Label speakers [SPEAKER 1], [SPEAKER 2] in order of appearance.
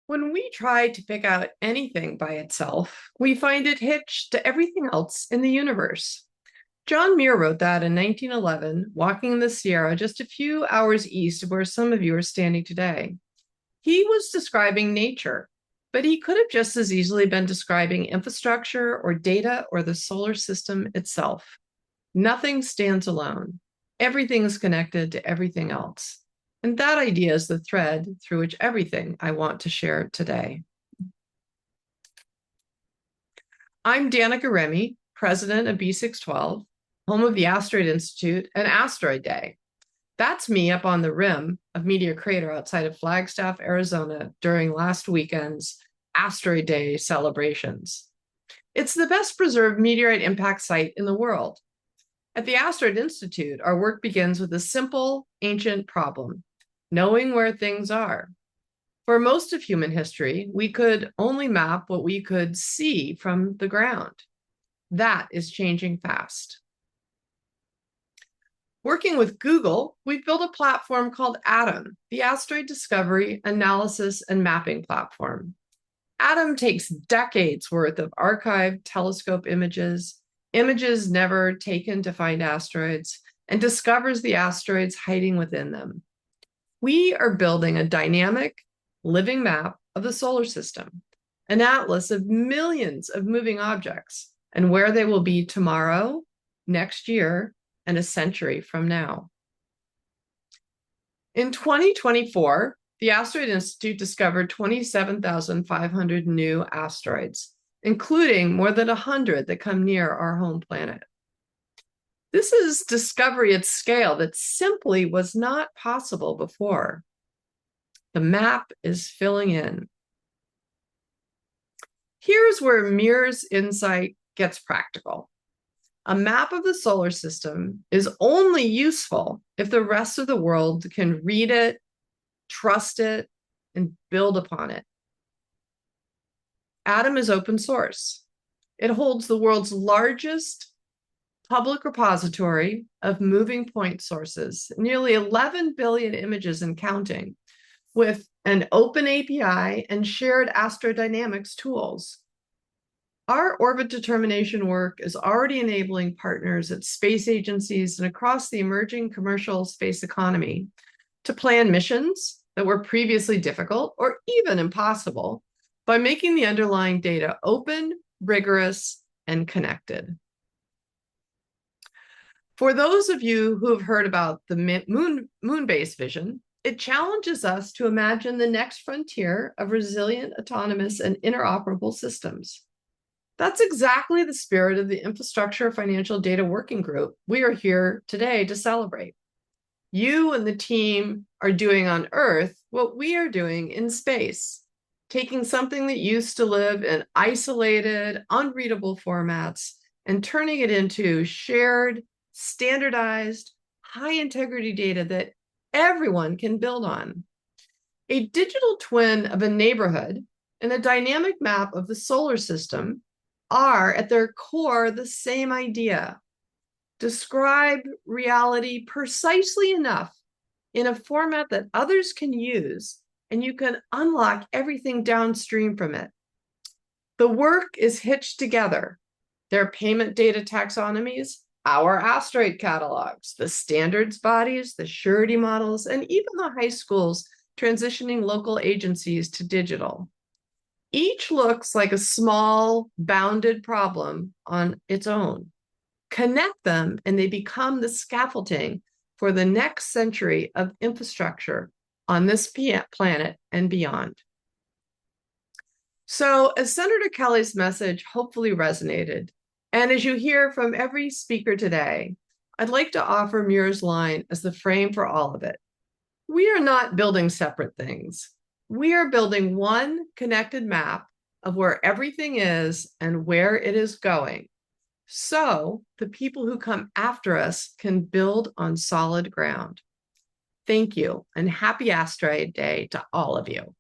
[SPEAKER 1] When we try to pick out anything by itself, we find it hitched to everything else in the universe. John Muir wrote that in 1911, walking in the Sierra just a few hours east of where some of you are standing today. He was describing nature, but he could have just as easily been describing infrastructure or data or the solar system itself. Nothing stands alone. Everything is connected to everything else. And that idea is the thread through which everything I want to share today. I'm Danica Remy, president of B612, home of the Asteroid Institute and Asteroid Day. That's me up on the rim of Meteor Crater outside of Flagstaff, Arizona during last weekend's Asteroid Day celebrations. It's the best preserved meteorite impact site in the world. At the Asteroid Institute, our work begins with a simple, ancient problem: knowing where things are. For most of human history, we could only map what we could see from the ground. That is changing fast. Working with Google, we've built a platform called ATOM, the Asteroid Discovery, Analysis, and Mapping Platform. ATOM takes decades worth of archived telescope images never taken to find asteroids, and discovers the asteroids hiding within them. We are building a dynamic, living map of the solar system, an atlas of millions of moving objects and where they will be tomorrow, next year, and a century from now. In 2024, the Asteroid Institute discovered 27,500 new asteroids, including more than 100 that come near our home planet. This is discovery at scale that simply was not possible before. The map is filling in. Here's where Muir's insight gets practical. A map of the solar system is only useful if the rest of the world can read it, trust it, and build upon it. ATOM is open source. It holds the world's largest public repository of moving point sources, nearly 11 billion images and counting, with an open API and shared astrodynamics tools. Our orbit determination work is already enabling partners at space agencies and across the emerging commercial space economy to plan missions that were previously difficult or even impossible by making the underlying data open, rigorous, and connected. For those of you who have heard about the moon-based vision, it challenges us to imagine the next frontier of resilient, autonomous, and interoperable systems. That's exactly the spirit of the Infrastructure Financial Data Working Group we are here today to celebrate. You and the team are doing on Earth what we are doing in space, taking something that used to live in isolated, unreadable formats and turning it into shared, standardized, high-integrity data that everyone can build on. A digital twin of a neighborhood and a dynamic map of the solar system are at their core the same idea. Describe reality precisely enough in a format that others can use, and you can unlock everything downstream from it. The work is hitched together. Their payment data taxonomies, our asteroid catalogs, the standards bodies, the surety models, and even the high schools transitioning local agencies to digital. Each looks like a small, bounded problem on its own. Connect them, and they become the scaffolding for the next century of infrastructure on this planet and beyond. So, as Senator Kelly's message hopefully resonated, and as you hear from every speaker today, I'd like to offer Muir's line as the frame for all of it. We are not building separate things. We are building one connected map of where everything is and where it is going, so the people who come after us can build on solid ground. Thank you, and happy Asteroid Day to all of you.